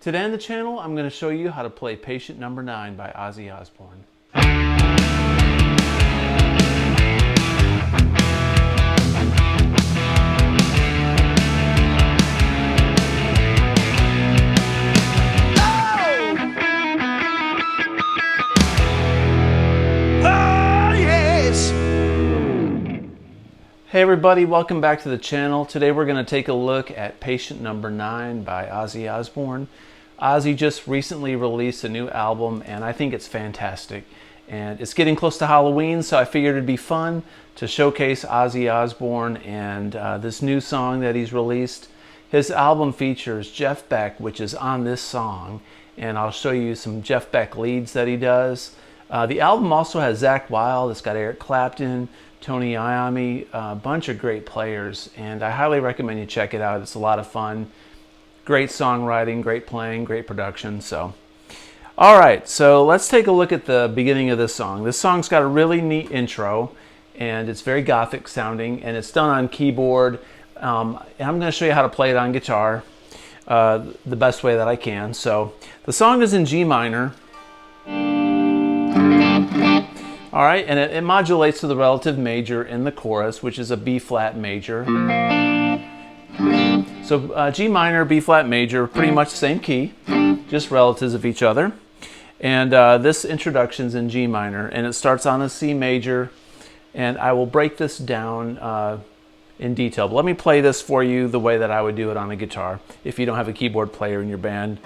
Today on the channel, I'm going to show you how to play Patient Number 9 by Ozzy Osbourne. Hey everybody, welcome back to the channel. Today we're going to take a look at Patient Number 9 by Ozzy Osbourne. Ozzy just recently released a new album and I think it's fantastic. And it's getting close to Halloween, so I figured it'd be fun to showcase Ozzy Osbourne and this new song that he's released. His album features Jeff Beck, which is on this song, and I'll show you some Jeff Beck leads that he does. The album also has Zakk Wylde, it's got Eric Clapton, Tony Iommi, a bunch of great players, and I highly recommend you check it out. It's a lot of fun. Great songwriting, great playing, great production. Alright, so let's take a look at the beginning of this song. This song's got a really neat intro, and it's very Gothic sounding, and it's done on keyboard. And I'm going to show you how to play it on guitar the best way that I can. So the song is in G minor. All right, and it modulates to the relative major in the chorus, which is a B flat major. So G minor, B flat major, pretty much the same key, just relatives of each other. And this introduction's in G minor, and it starts on a C major, and I will break this down in detail. But let me play this for you the way that I would do it on a guitar if you don't have a keyboard player in your band.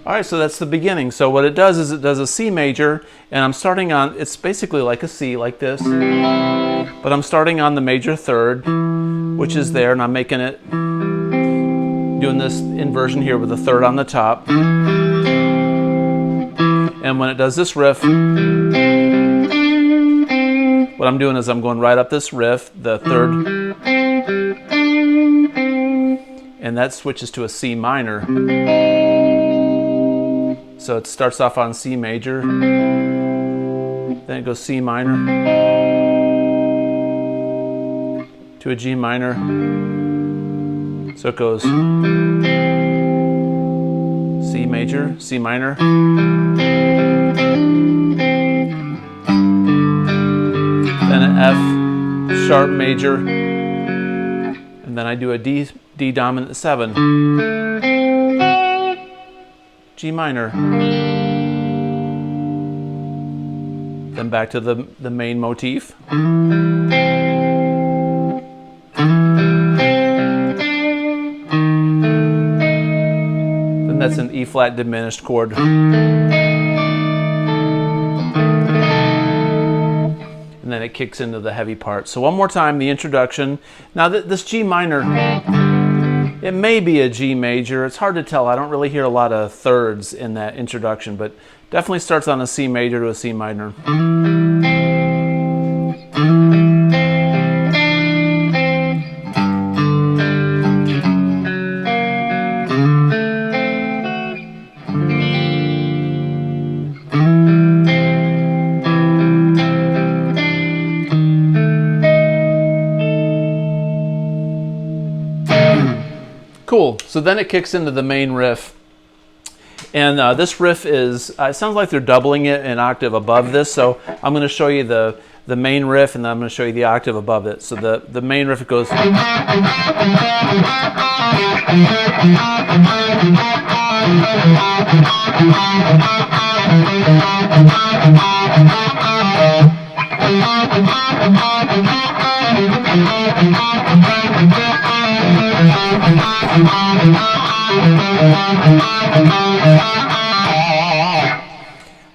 Alright, so that's the beginning. So what it does is it does a C major, and I'm starting on, it's basically like a C, like this, but I'm starting on the major third, which is there, and I'm making it, doing this inversion here with the third on the top. And when it does this riff, what I'm doing is I'm going right up this riff, the third, and that switches to a C minor. So it starts off on C major, then it goes C minor, to a G minor, so it goes C major, C minor, then an F sharp major, and then I do a D dominant 7. G minor, then back to the main motif, then that's an E flat diminished chord, and then it kicks into the heavy part. So one more time, the introduction. Now this G minor, it may be a G major. It's hard to tell. I don't really hear a lot of thirds in that introduction, but definitely starts on a C major to a C minor. Cool, so then it kicks into the main riff. And this riff is, it sounds like they're doubling it an octave above this, so I'm going to show you the main riff, and then I'm going to show you the octave above it. So the main riff, it goes...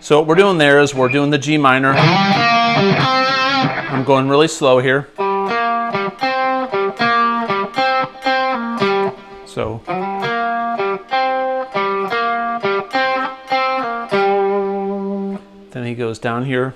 So what we're doing there is we're doing the G minor. I'm going really slow here. So then he goes down here.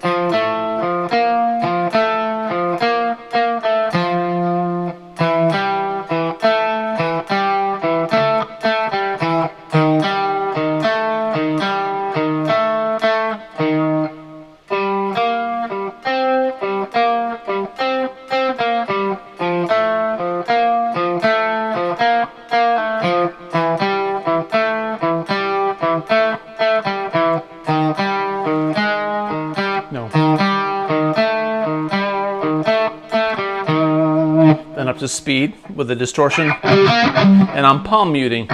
then up to speed with the distortion, and I'm palm muting.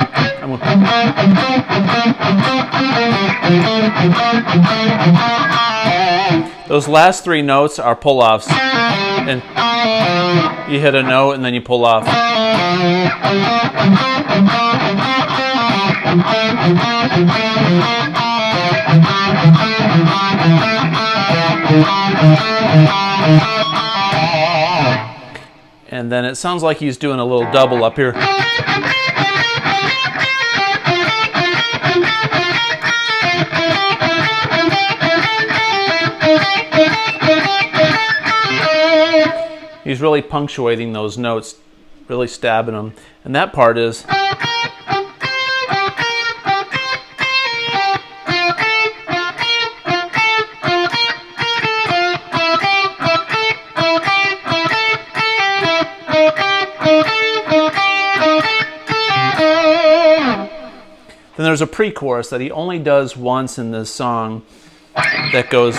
Those last three notes are pull-offs, and you hit a note and then you pull off. And then it sounds like he's doing a little double up here. He's really punctuating those notes, really stabbing them. And that part is... Then there's a pre-chorus that he only does once in this song that goes...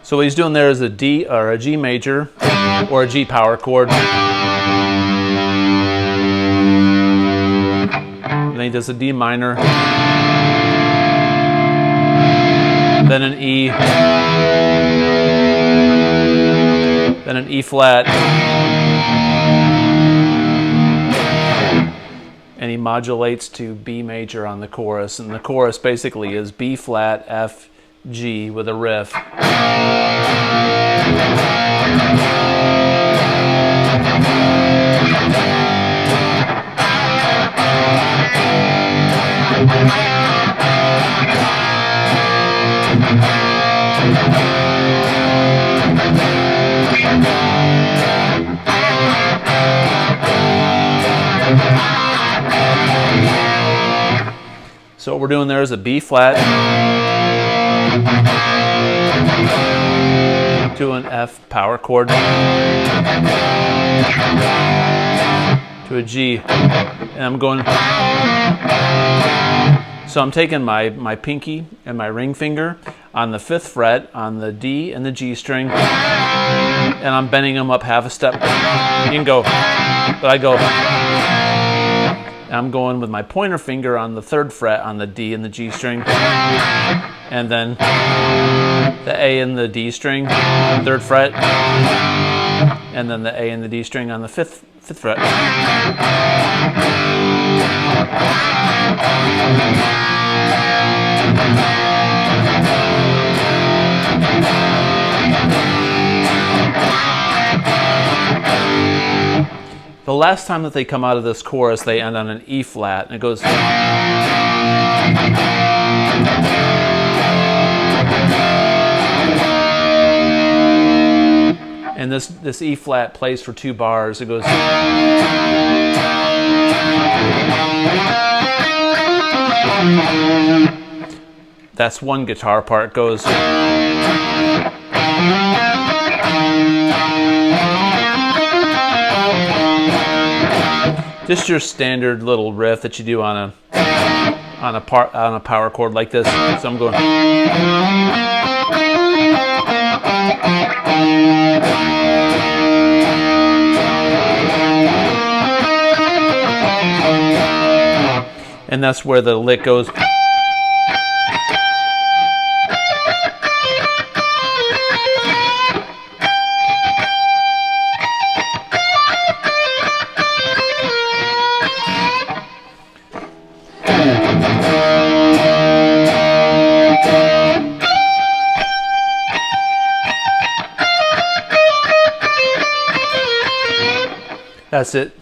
So what he's doing there is a D or a G major or a G power chord. And then he does a D minor, then an E, then an E flat, and he modulates to B major on the chorus. And the chorus basically is B flat, F, G with a riff. So what we're doing there is a B flat to an F power chord to a G, and I'm going... So I'm taking my pinky and my ring finger on the 5th fret on the D and the G string, and I'm bending them up half a step. You can go, but I go... I'm going with my pointer finger on the 3rd fret on the D and the G string, and then the A and the D string, 3rd fret, and then the A and the D string on the 5th fret. The last time that they come out of this chorus, they end on an E flat, and it goes... And this E flat plays for 2 bars. It goes... That's one guitar part. It goes... Just your standard little riff that you do on a power chord like this. So I'm going... And that's where the lick goes... That's it.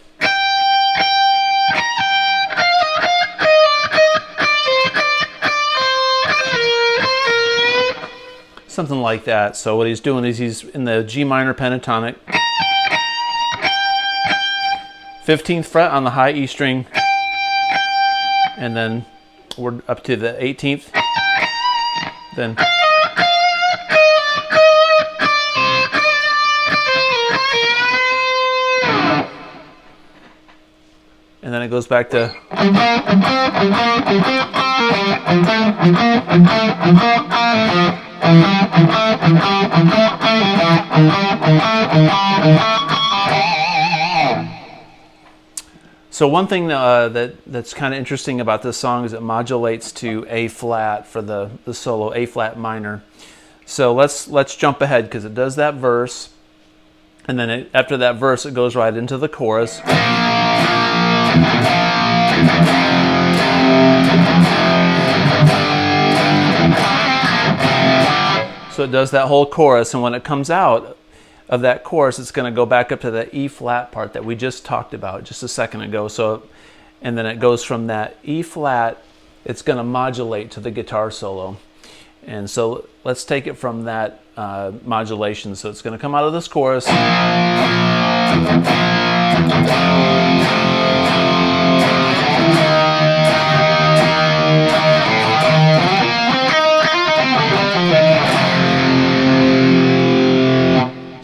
Something like that. So what he's doing is he's in the G minor pentatonic, 15th fret on the high E string, and then we're up to the 18th, then and then it goes back to... So one thing that's kind of interesting about this song is it modulates to A flat for the solo, A flat minor. So let's jump ahead because it does that verse, and then after that verse it goes right into the chorus. So it does that whole chorus, and when it comes out of that chorus, it's going to go back up to that E flat part that we just talked about just a second ago. So, and then it goes from that E flat, it's going to modulate to the guitar solo. And so let's take it from that modulation. So it's going to come out of this chorus.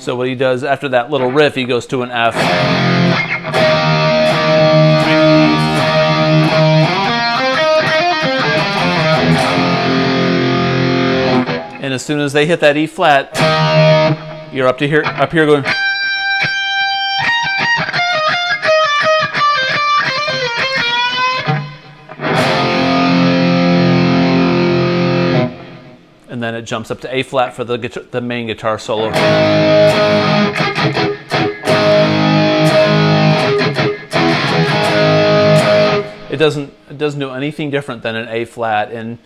So what he does after that little riff, he goes to an F. And as soon as they hit that E flat, you're up here going. And then it jumps up to A flat for the main guitar solo. It doesn't do anything different than an A flat. And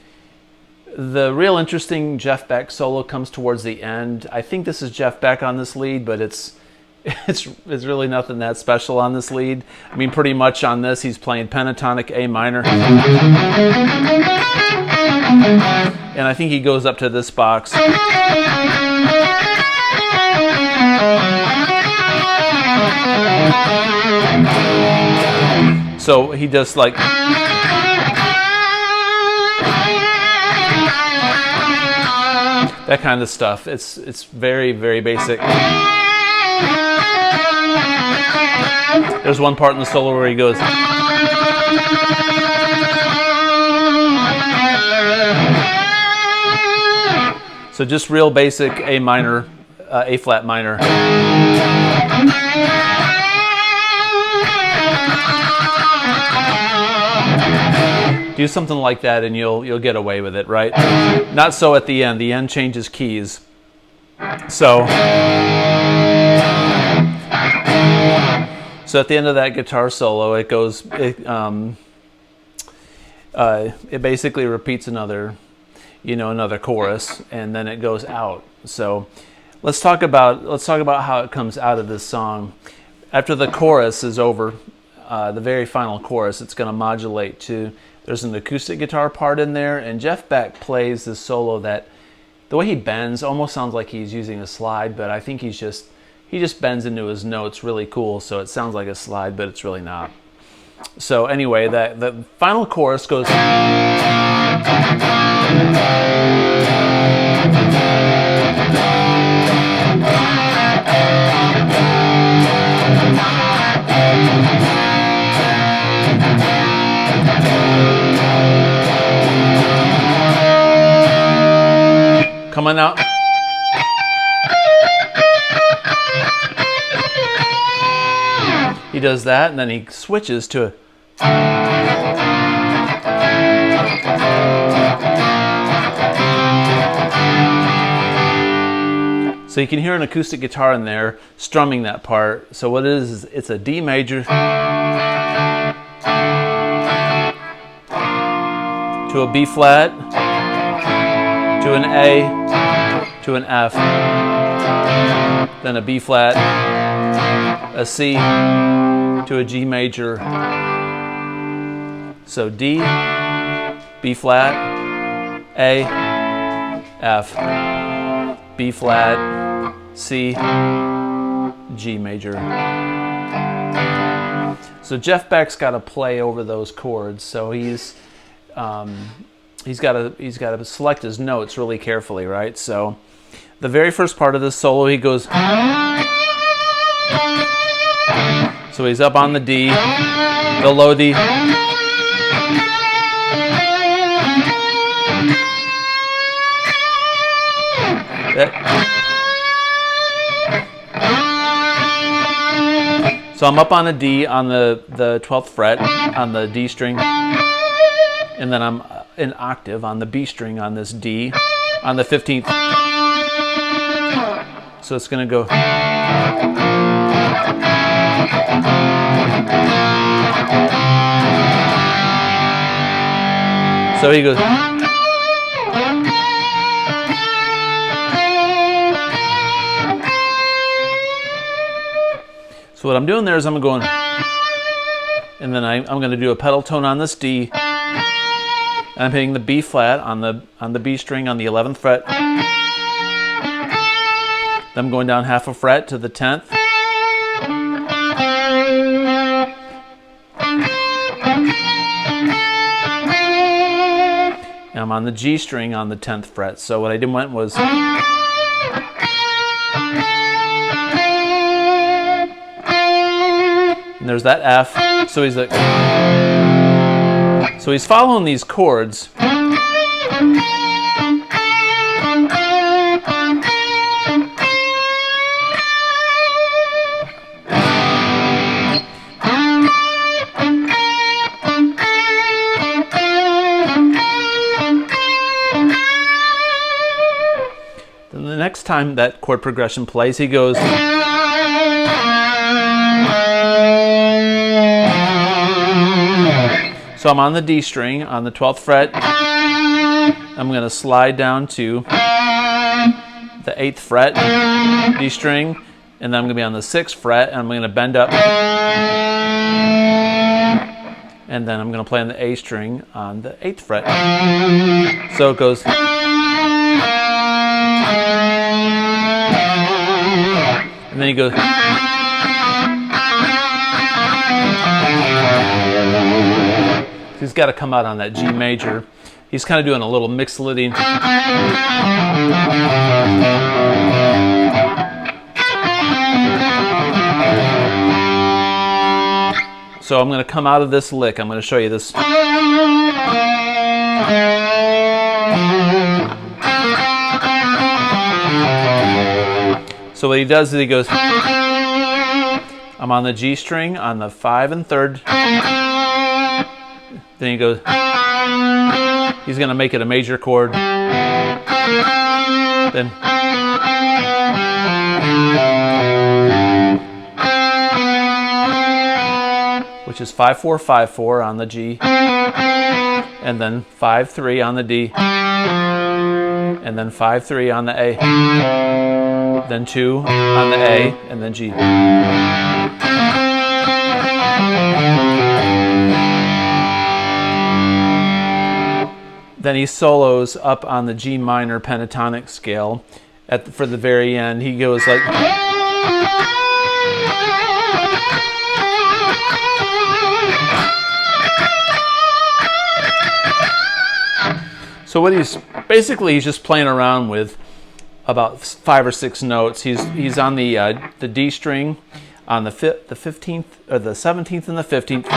the real interesting Jeff Beck solo comes towards the end. I think this is Jeff Beck on this lead, but it's really nothing that special on this lead. I mean, pretty much on this he's playing pentatonic A minor. And I think he goes up to this box. So he does like that kind of stuff. It's very, very basic. There's one part in the solo where he goes. So just real basic A minor, A flat minor. Do something like that and you'll get away with it, right? Not so at the end. The end changes keys. So at the end of that guitar solo, it goes. It basically repeats another chorus, and then it goes out. So let's talk about how it comes out of this song. After the chorus is over, the very final chorus, it's going to modulate to. There's an acoustic guitar part in there, and Jeff Beck plays this solo that the way he bends almost sounds like he's using a slide, but I think he just bends into his notes really cool, so it sounds like a slide, but it's really not. So anyway, the final chorus goes. Coming out. He does that, and then he switches to so you can hear an acoustic guitar in there strumming that part. So what it is it's a D major to a B flat to an A to an F, then a B flat, a C to a G major. So D, B flat, A, F, B flat, C, G major. So Jeff Beck's got to play over those chords. So he's got to select his notes really carefully, right? So the very first part of this solo, he goes. So he's up on the D, the low D, So I'm up on a D on the 12th fret on the D string, and then I'm an octave on the B string on this D on the 15th. So it's going to go. So he goes. So what I'm doing there is I'm going, and then I'm going to do a pedal tone on this D. And I'm hitting the B flat on the B string on the 11th fret. Then I'm going down half a fret to the 10th. And I'm on the G string on the 10th fret. So what I did was, and there's that F. So he's like, so he's following these chords. Then the next time that chord progression plays, he goes. So I'm on the D string on the 12th fret. I'm going to slide down to the 8th fret, D string, and then I'm going to be on the 6th fret, and I'm going to bend up. And then I'm going to play on the A string on the 8th fret. So it goes. And then he goes. He's got to come out on that G major. He's kind of doing a little mixolydian. So I'm going to come out of this lick. I'm going to show you this. So what he does is he goes, I'm on the G string on the 5 and 3rd. Then he goes, he's going to make it a major chord. Then which is 5-4-5-4 on the G, and then 5-3 on the D, and then 5-3 on the A, then 2 on the A, and then G. Then he solos up on the G minor pentatonic scale. For the very end, he goes like. So what he's just playing around with about 5 or 6 notes. He's on the D string on the 15th or the 17th and the 15th.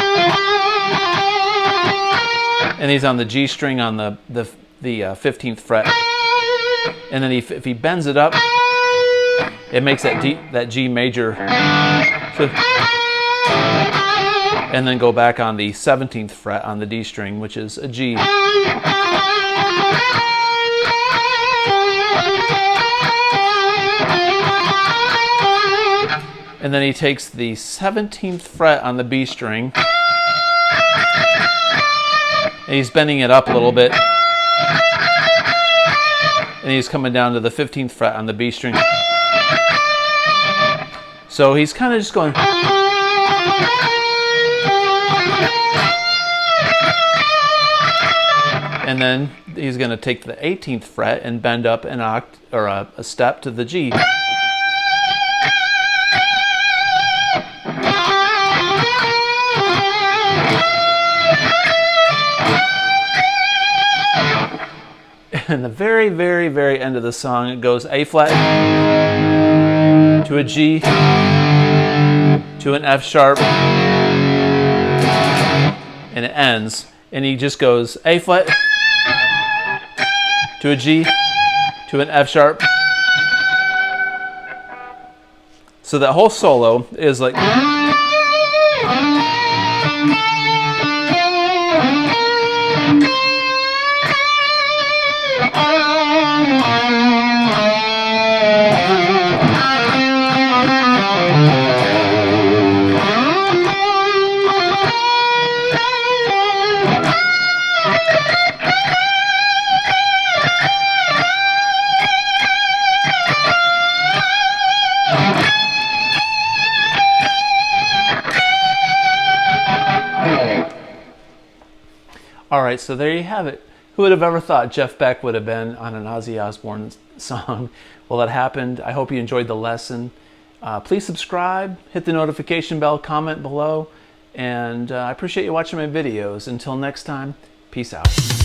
And he's on the G string on the 15th fret. And then if he bends it up, it makes that G major. So, and then go back on the 17th fret on the D string, which is a G. And then he takes the 17th fret on the B string, and he's bending it up a little bit, and he's coming down to the 15th fret on the B string. So he's kind of just going. And then he's going to take the 18th fret and bend up an a step to the G. And the very, very, very end of the song, it goes A flat to a G to an F sharp, and it ends. And he just goes A flat to a G to an F sharp. So that whole solo is like. All right, so there you have it. Who would have ever thought Jeff Beck would have been on an Ozzy Osbourne song? Well, that happened. I hope you enjoyed the lesson. Please subscribe, hit the notification bell, comment below, and I appreciate you watching my videos. Until next time, peace out.